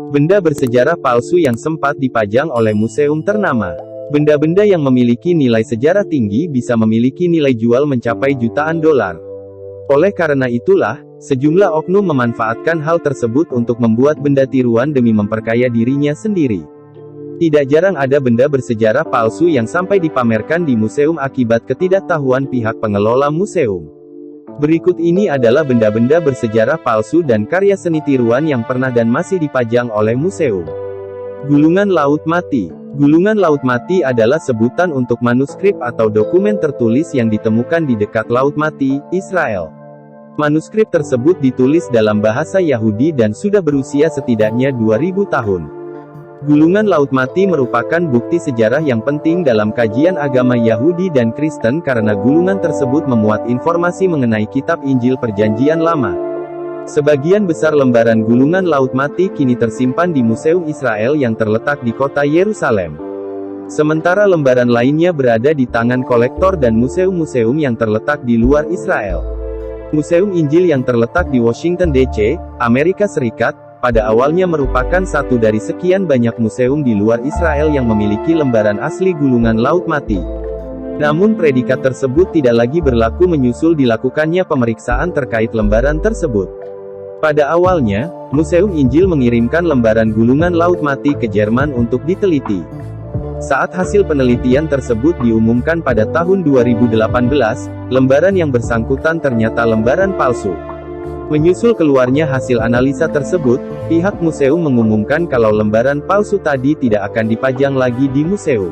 Benda bersejarah palsu yang sempat dipajang oleh museum ternama. Benda-benda yang memiliki nilai sejarah tinggi bisa memiliki nilai jual mencapai jutaan dolar. Oleh karena itulah, sejumlah oknum memanfaatkan hal tersebut untuk membuat benda tiruan demi memperkaya dirinya sendiri. Tidak jarang ada benda bersejarah palsu yang sampai dipamerkan di museum akibat ketidaktahuan pihak pengelola museum. Berikut ini adalah benda-benda bersejarah palsu dan karya seni tiruan yang pernah dan masih dipajang oleh museum. Gulungan Laut Mati. Gulungan Laut Mati adalah sebutan untuk manuskrip atau dokumen tertulis yang ditemukan di dekat Laut Mati, Israel. Manuskrip tersebut ditulis dalam bahasa Yahudi dan sudah berusia setidaknya 2000 tahun. Gulungan Laut Mati merupakan bukti sejarah yang penting dalam kajian agama Yahudi dan Kristen karena gulungan tersebut memuat informasi mengenai kitab Injil Perjanjian Lama. Sebagian besar lembaran gulungan Laut Mati kini tersimpan di Museum Israel yang terletak di kota Yerusalem. Sementara lembaran lainnya berada di tangan kolektor dan museum-museum yang terletak di luar Israel. Museum Injil yang terletak di Washington DC, Amerika Serikat, pada awalnya merupakan satu dari sekian banyak museum di luar Israel yang memiliki lembaran asli gulungan Laut Mati. Namun predikat tersebut tidak lagi berlaku menyusul dilakukannya pemeriksaan terkait lembaran tersebut. Pada awalnya, Museum Injil mengirimkan lembaran gulungan Laut Mati ke Jerman untuk diteliti. Saat hasil penelitian tersebut diumumkan pada tahun 2018, lembaran yang bersangkutan ternyata lembaran palsu. Menyusul keluarnya hasil analisa tersebut, pihak museum mengumumkan kalau lembaran palsu tadi tidak akan dipajang lagi di museum.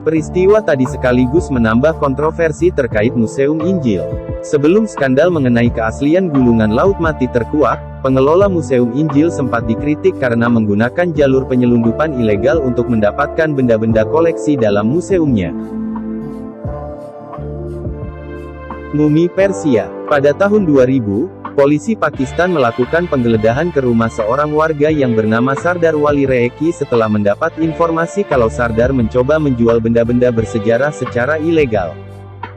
Peristiwa tadi sekaligus menambah kontroversi terkait Museum Injil. Sebelum skandal mengenai keaslian gulungan Laut Mati terkuak, pengelola Museum Injil sempat dikritik karena menggunakan jalur penyelundupan ilegal untuk mendapatkan benda-benda koleksi dalam museumnya. Mumi Persia. Pada tahun 2000, polisi Pakistan melakukan penggeledahan ke rumah seorang warga yang bernama Sardar Wali Reeki setelah mendapat informasi kalau Sardar mencoba menjual benda-benda bersejarah secara ilegal.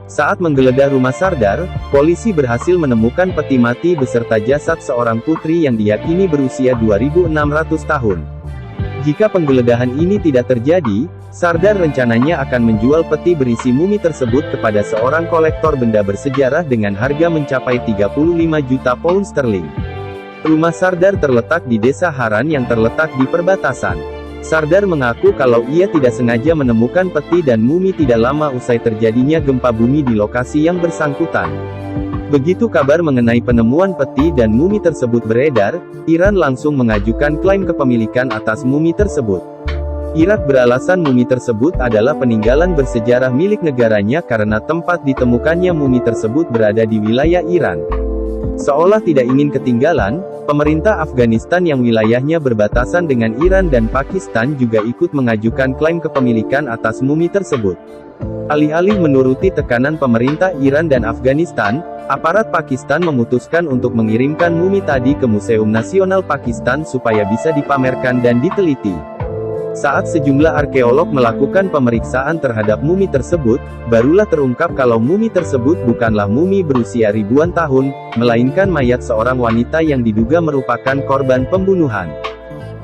Saat menggeledah rumah Sardar, polisi berhasil menemukan peti mati beserta jasad seorang putri yang diyakini berusia 2600 tahun. Jika penggeledahan ini tidak terjadi, Sardar rencananya akan menjual peti berisi mumi tersebut kepada seorang kolektor benda bersejarah dengan harga mencapai 35 juta pound sterling. Rumah Sardar terletak di desa Haran yang terletak di perbatasan. Sardar mengaku kalau ia tidak sengaja menemukan peti dan mumi tidak lama usai terjadinya gempa bumi di lokasi yang bersangkutan. Begitu kabar mengenai penemuan peti dan mumi tersebut beredar, Iran langsung mengajukan klaim kepemilikan atas mumi tersebut. Irak beralasan mumi tersebut adalah peninggalan bersejarah milik negaranya karena tempat ditemukannya mumi tersebut berada di wilayah Iran. Seolah tidak ingin ketinggalan, pemerintah Afghanistan yang wilayahnya berbatasan dengan Iran dan Pakistan juga ikut mengajukan klaim kepemilikan atas mumi tersebut. Alih-alih menuruti tekanan pemerintah Iran dan Afghanistan, aparat Pakistan memutuskan untuk mengirimkan mumi tadi ke Museum Nasional Pakistan supaya bisa dipamerkan dan diteliti. Saat sejumlah arkeolog melakukan pemeriksaan terhadap mumi tersebut, barulah terungkap kalau mumi tersebut bukanlah mumi berusia ribuan tahun, melainkan mayat seorang wanita yang diduga merupakan korban pembunuhan.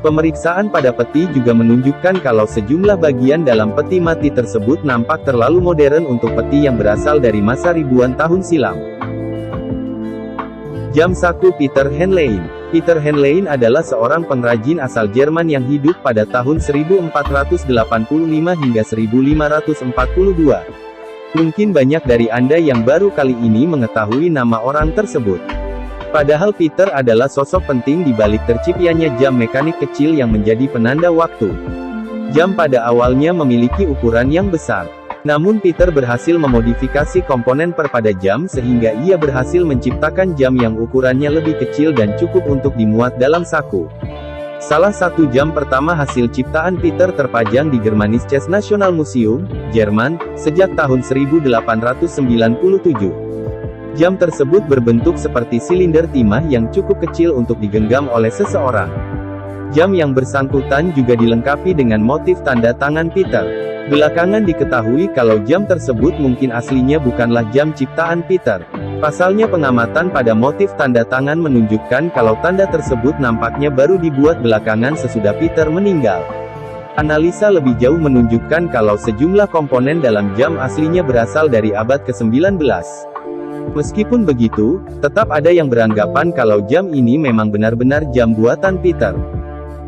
Pemeriksaan pada peti juga menunjukkan kalau sejumlah bagian dalam peti mati tersebut nampak terlalu modern untuk peti yang berasal dari masa ribuan tahun silam. Jam saku Peter Henlein. Peter Henlein adalah seorang pengrajin asal Jerman yang hidup pada tahun 1485 hingga 1542. Mungkin banyak dari Anda yang baru kali ini mengetahui nama orang tersebut. Padahal Peter adalah sosok penting di balik terciptanya jam mekanik kecil yang menjadi penanda waktu. Jam pada awalnya memiliki ukuran yang besar. Namun Peter berhasil memodifikasi komponen pada jam sehingga ia berhasil menciptakan jam yang ukurannya lebih kecil dan cukup untuk dimuat dalam saku. Salah satu jam pertama hasil ciptaan Peter terpajang di Germanisches National Museum, Jerman, sejak tahun 1897. Jam tersebut berbentuk seperti silinder timah yang cukup kecil untuk digenggam oleh seseorang. Jam yang bersangkutan juga dilengkapi dengan motif tanda tangan Peter. Belakangan diketahui kalau jam tersebut mungkin aslinya bukanlah jam ciptaan Peter. Pasalnya pengamatan pada motif tanda tangan menunjukkan kalau tanda tersebut nampaknya baru dibuat belakangan sesudah Peter meninggal. Analisa lebih jauh menunjukkan kalau sejumlah komponen dalam jam aslinya berasal dari abad ke-19. Meskipun begitu, tetap ada yang beranggapan kalau jam ini memang benar-benar jam buatan Peter.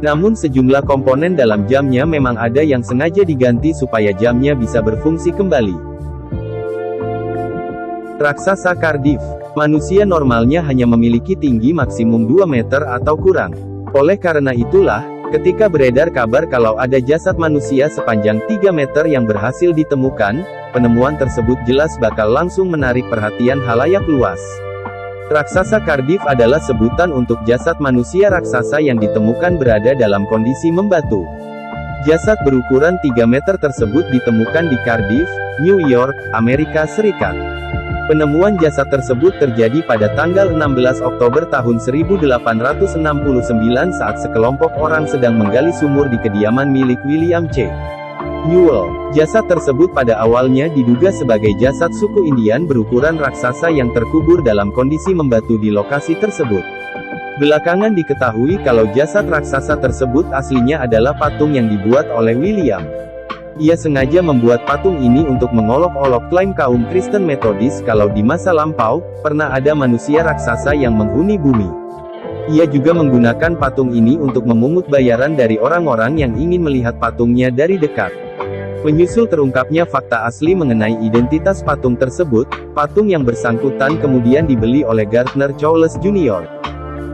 Namun sejumlah komponen dalam jamnya memang ada yang sengaja diganti supaya jamnya bisa berfungsi kembali. Raksasa Cardiff. Manusia normalnya hanya memiliki tinggi maksimum 2 meter atau kurang. Oleh karena itulah, ketika beredar kabar kalau ada jasad manusia sepanjang 3 meter yang berhasil ditemukan, penemuan tersebut jelas bakal langsung menarik perhatian halayak luas. Raksasa Cardiff adalah sebutan untuk jasad manusia raksasa yang ditemukan berada dalam kondisi membatu. Jasad berukuran 3 meter tersebut ditemukan di Cardiff, New York, Amerika Serikat. Penemuan jasad tersebut terjadi pada tanggal 16 Oktober tahun 1869 saat sekelompok orang sedang menggali sumur di kediaman milik William C. Newell. Jasad tersebut pada awalnya diduga sebagai jasad suku Indian berukuran raksasa yang terkubur dalam kondisi membatu di lokasi tersebut. Belakangan diketahui kalau jasad raksasa tersebut aslinya adalah patung yang dibuat oleh William. Ia sengaja membuat patung ini untuk mengolok-olok klaim kaum Kristen Metodis kalau di masa lampau, pernah ada manusia raksasa yang menghuni bumi. Ia juga menggunakan patung ini untuk memungut bayaran dari orang-orang yang ingin melihat patungnya dari dekat. Menyusul terungkapnya fakta asli mengenai identitas patung tersebut, patung yang bersangkutan kemudian dibeli oleh Gardner Chowles Jr.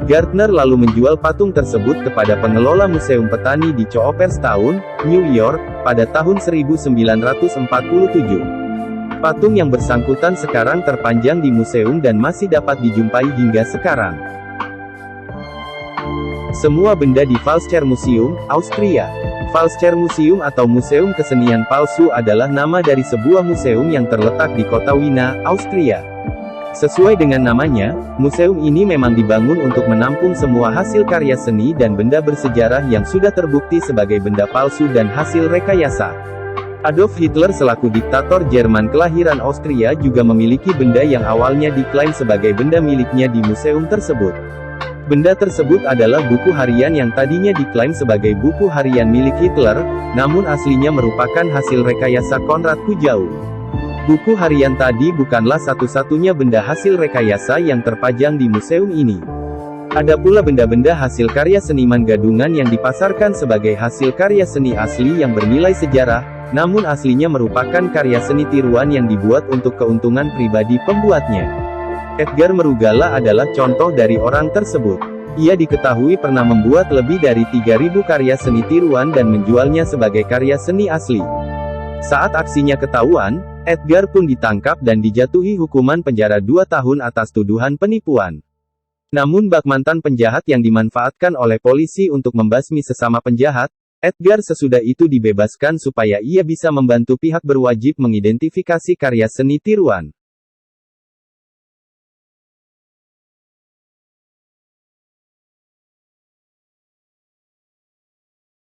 Gardner lalu menjual patung tersebut kepada pengelola Museum Petani di Cooperstown, New York, pada tahun 1947. Patung yang bersangkutan sekarang terpanjang di museum dan masih dapat dijumpai hingga sekarang. Semua benda di Falscher Museum, Austria. Falscher Museum atau Museum Kesenian Palsu adalah nama dari sebuah museum yang terletak di kota Wina, Austria. Sesuai dengan namanya, museum ini memang dibangun untuk menampung semua hasil karya seni dan benda bersejarah yang sudah terbukti sebagai benda palsu dan hasil rekayasa. Adolf Hitler selaku diktator Jerman kelahiran Austria juga memiliki benda yang awalnya diklaim sebagai benda miliknya di museum tersebut. Benda tersebut adalah buku harian yang tadinya diklaim sebagai buku harian milik Hitler, namun aslinya merupakan hasil rekayasa Konrad Kujau. Buku harian tadi bukanlah satu-satunya benda hasil rekayasa yang terpajang di museum ini. Ada pula benda-benda hasil karya seniman gadungan yang dipasarkan sebagai hasil karya seni asli yang bernilai sejarah, namun aslinya merupakan karya seni tiruan yang dibuat untuk keuntungan pribadi pembuatnya. Edgar Merugala adalah contoh dari orang tersebut. Ia diketahui pernah membuat lebih dari 3.000 karya seni tiruan dan menjualnya sebagai karya seni asli. Saat aksinya ketahuan, Edgar pun ditangkap dan dijatuhi hukuman penjara 2 tahun atas tuduhan penipuan. Namun bak mantan penjahat yang dimanfaatkan oleh polisi untuk membasmi sesama penjahat, Edgar sesudah itu dibebaskan supaya ia bisa membantu pihak berwajib mengidentifikasi karya seni tiruan.